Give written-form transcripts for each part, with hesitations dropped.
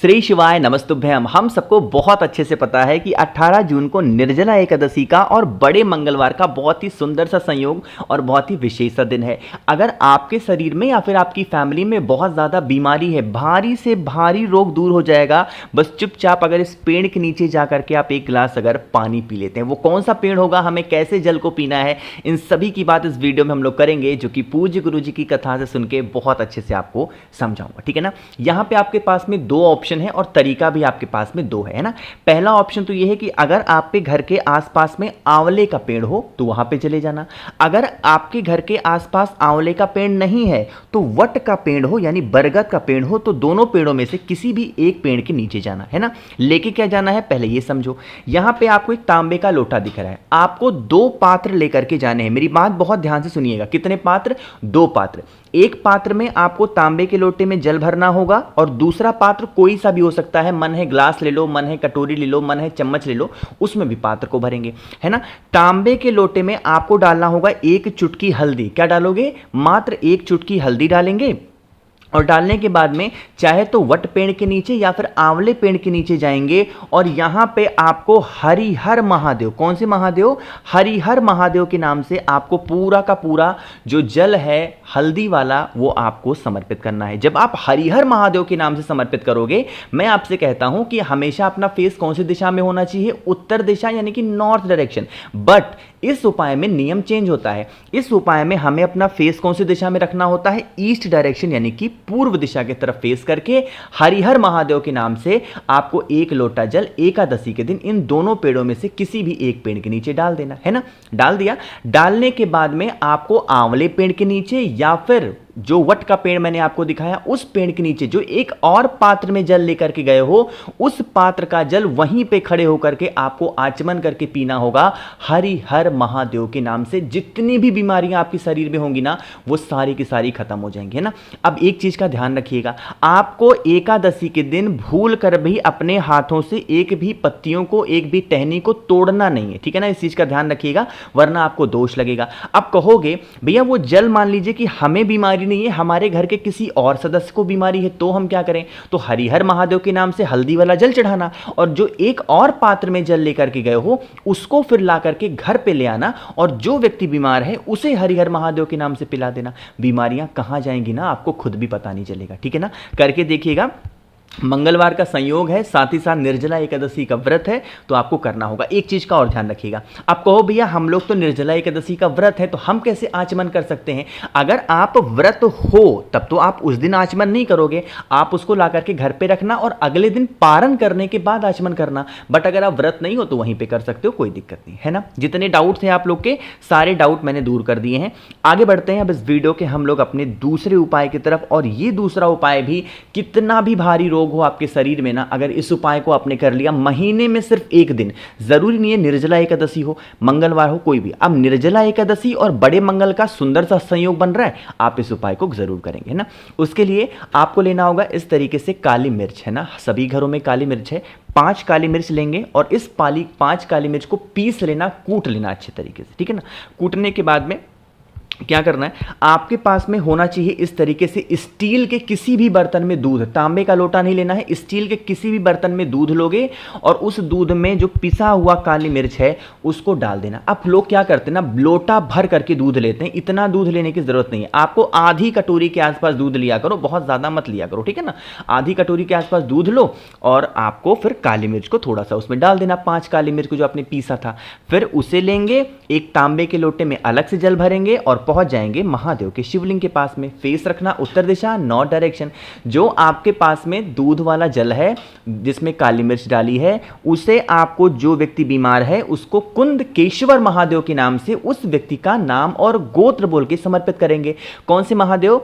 श्री शिवाय नमस्तुभ्यम। हम सबको बहुत अच्छे से पता है कि 18 जून को निर्जला एकादशी का और बड़े मंगलवार का बहुत ही सुंदर सा संयोग और बहुत ही विशेष सा दिन है। अगर आपके शरीर में या फिर आपकी फैमिली में बहुत ज़्यादा बीमारी है, भारी से भारी रोग दूर हो जाएगा बस चुपचाप अगर इस पेड़ के नीचे जा करके आप एक गिलास अगर पानी पी लेते हैं। वो कौन सा पेड़ होगा, हमें कैसे जल को पीना है, इन सभी की बात इस वीडियो में हम लोग करेंगे, जो कि पूज्य गुरु जी की कथा से सुन के बहुत अच्छे से आपको समझाऊंगा। ठीक है ना। यहाँ पे आपके पास में दो ऑप्शन है और तरीका भी आपके पास में दो है ना। पहला ऑप्शन तो ये है कि अगर आपके घर के आसपास में आंवले का पेड़ हो तो वहां पे चले जाना। अगर आपके घर के आसपास आंवले का पेड़ नहीं है तो वट का पेड़ हो यानी बरगद का पेड़ हो तो दोनों पेड़ों में से किसी भी एक पेड़ के नीचे जाना है ना। लेके क्या जाना है पहले ये समझो। यहां पे आपको एक तांबे का लोटा दिख रहा है, आपको दो पात्र लेकर के जाने हैं। मेरी बात बहुत ध्यान से सुनिएगा। कितने पात्र? दो पात्र। एक पात्र में आपको तांबे के लोटे में जल भरना होगा और दूसरा पात्र कोई सा भी हो सकता है, मन है ग्लास ले लो, मन है कटोरी ले लो, मन है चम्मच ले लो, उसमें भी पात्र को भरेंगे, है ना। तांबे के लोटे में आपको डालना होगा एक चुटकी हल्दी। क्या डालोगे? मात्र एक चुटकी हल्दी डालेंगे और डालने के बाद में चाहे तो वट पेड़ के नीचे या फिर आंवले पेड़ के नीचे जाएंगे और यहां पे आपको हरिहर महादेव, कौन से महादेव? हरिहर महादेव के नाम से आपको पूरा का पूरा जो जल है हल्दी वाला वो आपको समर्पित करना है। जब आप हरिहर महादेव के नाम से समर्पित करोगे, मैं आपसे कहता हूं कि हमेशा अपना फेस कौन सी दिशा में होना चाहिए? उत्तर दिशा यानी कि नॉर्थ डायरेक्शन। बट इस उपाय में नियम चेंज होता है। इस उपाय में हमें अपना फेस कौन सी दिशा में रखना होता है? ईस्ट डायरेक्शन यानी कि पूर्व दिशा की तरफ फेस करके हरिहर महादेव के नाम से आपको एक लोटा जल एकादशी के दिन इन दोनों पेड़ों में से किसी भी एक पेड़ के नीचे डाल देना है ना। डाल दिया। डालने के बाद में आपको आंवले पेड़ के नीचे या फिर जो वट का पेड़ मैंने आपको दिखाया उस पेड़ के नीचे जो एक और पात्र में जल लेकर के गए हो, उस पात्र का जल वहीं पे खड़े होकर के आपको आचमन करके पीना होगा हरिहर महादेव के नाम से। जितनी भी बीमारियां आपके शरीर में होंगी ना वो सारी की सारी खत्म हो जाएंगी, है ना। अब एक चीज का ध्यान रखिएगा, आपको एकादशी के दिन भूल कर भी अपने हाथों से एक भी पत्तियों को, एक भी टहनी को तोड़ना नहीं है, ठीक है ना। इस चीज का ध्यान रखिएगा वरना आपको दोष लगेगा। अब कहोगे भैया वो जल मान लीजिए कि हमें बीमारी नहीं है, हमारे घर के किसी और सदस्य को बीमारी है, तो हम क्या करें? तो हरिहर महादेव के नाम से हल्दी वाला जल चढ़ाना और जो एक और पात्र में जल लेकर के गए हो उसको फिर ला करके घर पे ले आना और जो व्यक्ति बीमार है उसे हरिहर महादेव के नाम से पिला देना। बीमारियां कहां जाएंगी ना आपको खुद भी पता नहीं चलेगा, ठीक है ना। करके देखिएगा। मंगलवार का संयोग है, साथ ही साथ निर्जला एकादशी का व्रत है, तो आपको करना होगा। एक चीज का और ध्यान रखिएगा। आप कहो भैया हम लोग तो निर्जला एकादशी का व्रत है तो हम कैसे आचमन कर सकते हैं? अगर आप व्रत हो तब तो आप उस दिन आचमन नहीं करोगे, आप उसको ला करके घर पे रखना और अगले दिन पारण करने के बाद आचमन करना। बट अगर आप व्रत नहीं हो तो वहीं पे कर सकते हो, कोई दिक्कत नहीं, है ना। जितने डाउट थे आप लोग के सारे डाउट मैंने दूर कर दिए हैं। आगे बढ़ते हैं अब इस वीडियो के हम लोग अपने दूसरे उपाय की तरफ। और ये दूसरा उपाय भी कितना भी भारी रोग हो आपके शरीर में ना, अगर इस उपाय को आपने कर लिया महीने में सिर्फ एक दिन, जरूरी नहीं है निर्जला एकादशी हो, मंगलवार हो, कोई भी, अब निर्जला एकादशी और बड़े मंगल का सुंदर सा संयोग बन रहा है, आप इस उपाय को जरूर करेंगे ना। उसके लिए आपको लेना होगा इस तरीके से काली मिर्च, है ना। सभी घरों में काली मिर्च है। 5 काली मिर्च लेंगे और इस 5 काली मिर्च को पीस लेना, कूट लेना अच्छे तरीके से, ठीक है ना। कूटने के बाद में क्या करना है, आपके पास में होना चाहिए इस तरीके से स्टील के किसी भी बर्तन में दूध, तांबे का लोटा नहीं लेना है, स्टील के किसी भी बर्तन में दूध लोगे और उस दूध में जो पिसा हुआ काली मिर्च है उसको डाल देना। अब लोग क्या करते हैं ना, लोटा भर करके दूध लेते हैं। इतना दूध लेने की जरूरत नहीं है, आपको आधी कटोरी के आसपास दूध लिया करो, बहुत ज्यादा मत लिया करो, ठीक है ना। आधी कटोरी के आसपास दूध लो और आपको फिर काली मिर्च को थोड़ा सा उसमें डाल देना, 5 काली मिर्च को जो आपने पीसा था, फिर उसे लेंगे, एक तांबे के लोटे में अलग से जल भरेंगे और पहुंच जाएंगे महादेव के शिवलिंग के पास में। फेस रखना उत्तर दिशा, नॉर्थ डायरेक्शन। जो आपके पास में दूध वाला जल है जिसमें काली मिर्च डाली है, उसे आपको, जो व्यक्ति बीमार है उसको कुंद केशवर महादेव के नाम से उस व्यक्ति का नाम और गोत्र बोल के समर्पित करेंगे। कौन से महादेव?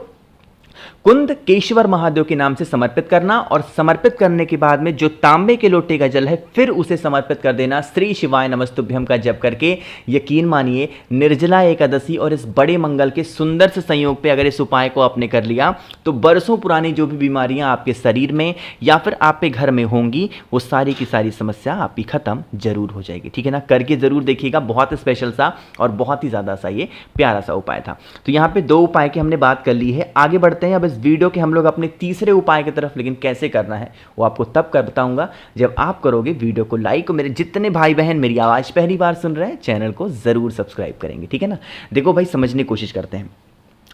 कुंद केशवर महादेव के नाम से समर्पित करना और समर्पित करने के बाद में जो तांबे के लोटे का जल है फिर उसे समर्पित कर देना श्री शिवाय नमस्तुभ्यम का जप करके। यकीन मानिए निर्जला एकादशी और इस बड़े मंगल के सुंदर से संयोग पे अगर इस उपाय को आपने कर लिया तो बरसों पुरानी जो भी बीमारियां आपके शरीर में या फिर आपके घर में होंगी वो सारी की सारी समस्या आपकी खत्म जरूर हो जाएगी, ठीक है ना। करके जरूर देखिएगा, बहुत स्पेशल सा और बहुत ही ज्यादा सा ये प्यारा सा उपाय था। तो यहाँ पे 2 उपाय की हमने बात कर ली है। आगे बढ़ते हैं हैं अब इस वीडियो के हम लोग अपने तीसरे उपाय की तरफ, लेकिन कैसे करना है वो आपको तब कर बताऊंगा जब आप करोगे वीडियो को लाइक, और मेरे जितने भाई बहन मेरी आवाज़ पहली बार सुन रहे हैं चैनल को ज़रूर सब्सक्राइब करेंगे, ठीक है ना। देखो भाई, समझने की कोशिश करते हैं।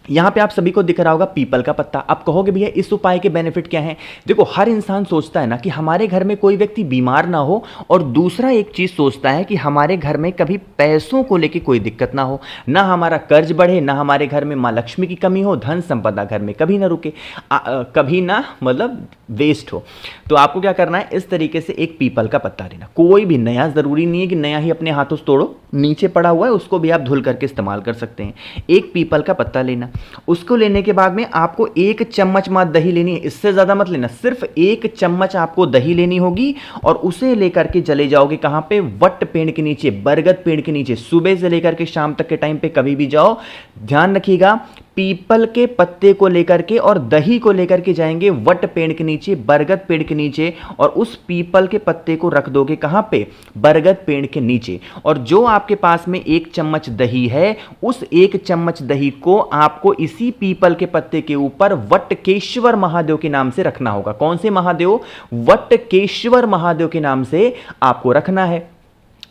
यहाँ पे आप सभी को दिख रहा होगा पीपल का पत्ता। आप कहोगे भैया इस उपाय के बेनिफिट क्या हैं? देखो, हर इंसान सोचता है ना कि हमारे घर में कोई व्यक्ति बीमार ना हो, और दूसरा एक चीज़ सोचता है कि हमारे घर में कभी पैसों को लेके कोई दिक्कत ना हो, ना हमारा कर्ज बढ़े, ना हमारे घर में माँ लक्ष्मी की कमी हो, धन संपदा घर में कभी ना रुके, कभी ना मतलब वेस्ट हो। तो आपको क्या करना है, इस तरीके से एक पीपल का पत्ता लेना। कोई भी नया, ज़रूरी नहीं है कि नया ही अपने हाथों से तोड़ो, नीचे पड़ा हुआ है उसको भी आप धुल करके इस्तेमाल कर सकते हैं। एक पीपल का पत्ता लेना, उसको लेने के बाद में आपको 1 चम्मच मात्र दही लेनी है, इससे ज़्यादा मत लेना, सिर्फ 1 चम्मच आपको दही लेनी होगी, और उसे लेकर के चले जाओगे कहाँ पे, वट पेड़ के नीचे, बरगद पेड़ के नीचे। सुबह से लेकर के शाम तक के टाइम पे कभी भी जाओ, ध्यान रखिएगा, पीपल के पत्ते को लेकर के और दही को लेकर के जाएंगे वट पेड़ के नीचे, बरगद पेड़ के नीचे, और उस पीपल के पत्ते को रख दोगे कहां पे, बरगद पेड़ के नीचे। और जो आपके पास में 1 चम्मच दही है, उस 1 चम्मच दही को आपको इसी पीपल के पत्ते के ऊपर वटकेश्वर महादेव के नाम से रखना होगा। कौन से महादेव? वटकेश्वर महादेव के नाम से आपको रखना है।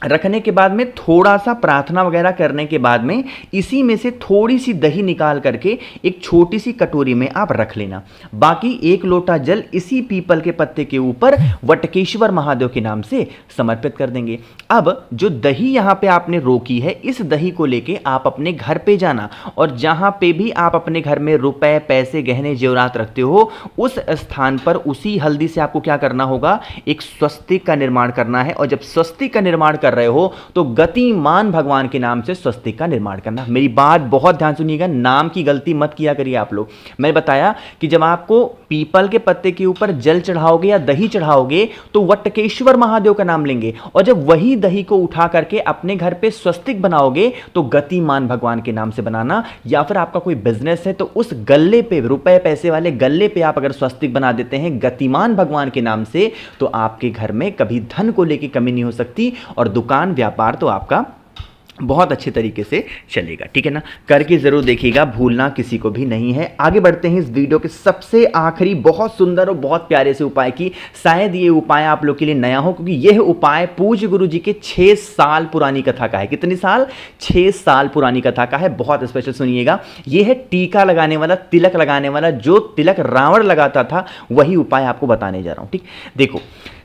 रखने के बाद में थोड़ा सा प्रार्थना वगैरह करने के बाद में इसी में से थोड़ी सी दही निकाल करके एक छोटी सी कटोरी में आप रख लेना। बाकी 1 लोटा जल इसी पीपल के पत्ते के ऊपर वटकेश्वर महादेव के नाम से समर्पित कर देंगे। अब जो दही यहाँ पे आपने रोकी है, इस दही को लेके आप अपने घर पे जाना, और जहाँ पे भी आप अपने घर में रुपए, पैसे, गहने, जेवरात रखते हो, उस स्थान पर उसी हल्दी से आपको क्या करना होगा, एक स्वस्तिक का निर्माण करना है। और जब स्वस्तिक का निर्माण कर रहे हो तो गतिमान भगवान के नाम से स्वस्तिक का निर्माण करना। मेरी बात बहुत ध्यान सुनिएगा, नाम की गलती मत किया करिए आप लोग। मैं बताया कि जब आपको पीपल के पत्ते के ऊपर जल चढ़ाओगे या दही चढ़ाओगे तो वटकेश्वर महादेव का नाम लेंगे, और जब वही दही को उठा करके अपने घर पे स्वस्तिक बनाओगे तो गतिमान भगवान के नाम से बनाना। या फिर आपका कोई बिजनेस है तो उस गल्ले पे, रुपए पैसे वाले गल्ले पे आप अगर स्वस्तिक बना देते हैं गतिमान भगवान के नाम से, तो आपके घर में कभी धन को लेकर कमी नहीं हो सकती, और दुकान व्यापार तो आपका बहुत अच्छे तरीके से चलेगा, ठीक है ना। करके जरूर देखिएगा, भूलना किसी को भी नहीं है। आगे बढ़ते हैं इस वीडियो के सबसे आखिरी बहुत सुंदर और बहुत प्यारे से उपाय की। शायद ये उपाय आप लोग के लिए नया हो, क्योंकि यह उपाय पूज्य गुरु जी के 6 साल पुरानी कथा का है। कितनी साल? 6 साल पुरानी कथा का है। बहुत स्पेशल सुनिएगा। यह है टीका लगाने वाला, तिलक लगाने वाला, जो तिलक रावण लगाता था, वही उपाय आपको बताने जा रहा हूं, ठीक। देखो,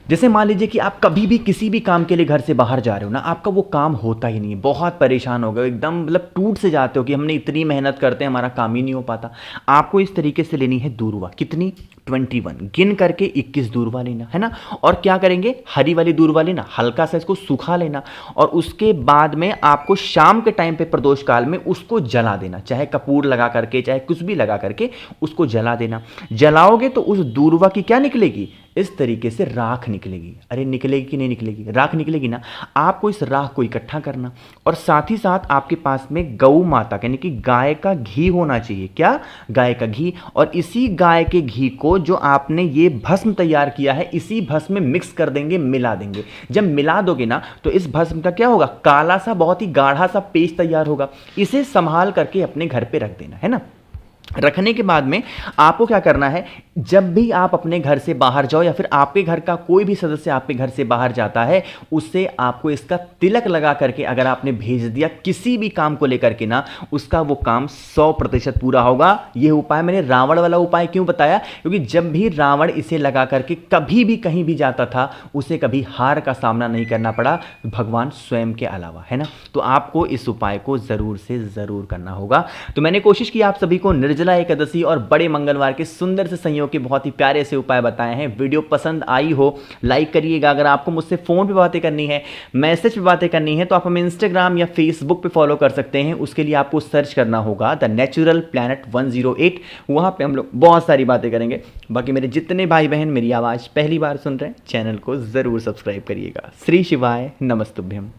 जैसे मान लीजिए कि आप कभी भी किसी भी काम के लिए घर से बाहर जा रहे हो ना, आपका वो काम होता ही नहीं है, बहुत परेशान हो गए, एकदम मतलब टूट से जाते हो कि हमने इतनी मेहनत करते हैं, हमारा काम ही नहीं हो पाता। आपको इस तरीके से लेनी है दूर्वा। कितनी? 21 गिन करके 21 दूर्वा लेना है ना। और क्या करेंगे, हरी वाली दूर्वा लेना, हल्का सा इसको सूखा लेना, और उसके बाद में आपको शाम के टाइम पे प्रदोष काल में उसको जला देना, चाहे कपूर लगा करके, चाहे कुछ भी लगा करके उसको जला देना। जलाओगे तो उस दूर्वा की क्या निकलेगी, इस तरीके से राख निकलेगी। अरे निकलेगी कि नहीं निकलेगी? राख निकलेगी ना। आपको इस राख को इकट्ठा करना, और साथ ही साथ आपके पास में गौ माता यानी कि गाय का घी होना चाहिए। क्या? गाय का घी। और इसी गाय के घी को जो आपने ये भस्म तैयार किया है, इसी भस्म में मिक्स कर देंगे, मिला देंगे। जब मिला दोगे ना तो इस भस्म का क्या होगा, काला सा बहुत ही गाढ़ा सा पेस्ट तैयार होगा। इसे संभाल करके अपने घर पे रख देना है ना। रखने के बाद में आपको क्या करना है, जब भी आप अपने घर से बाहर जाओ, या फिर आपके घर का कोई भी सदस्य आपके घर से बाहर जाता है, उससे आपको इसका तिलक लगा करके अगर आपने भेज दिया किसी भी काम को लेकर के ना, उसका वो काम 100% पूरा होगा। यह उपाय मैंने रावण वाला उपाय क्यों बताया, क्योंकि जब भी रावण इसे लगा करके कभी भी कहीं भी जाता था, उसे कभी हार का सामना नहीं करना पड़ा, भगवान स्वयं के अलावा, है ना। तो आपको इस उपाय को जरूर से जरूर करना होगा। तो मैंने कोशिश की आप सभी को निर्जला एकादशी और बड़े मंगलवार के सुंदर से संयोग के बहुत ही प्यारे से उपाय बताए हैं। वीडियो पसंद आई हो लाइक करिएगा। अगर आपको मुझसे फोन पे बातें करनी है, मैसेज पे बातें करनी है, तो आप हमें इंस्टाग्राम या फेसबुक पे फॉलो कर सकते हैं। उसके लिए आपको सर्च करना होगा द नेचुरल प्लैनेट 108। वहां पे हम लोग बहुत सारी बातें करेंगे। बाकी मेरे जितने भाई बहन मेरी आवाज पहली बार सुन रहे हैं, चैनल को जरूर सब्सक्राइब करिएगा। श्री शिवाय नमस्तुभ्यम।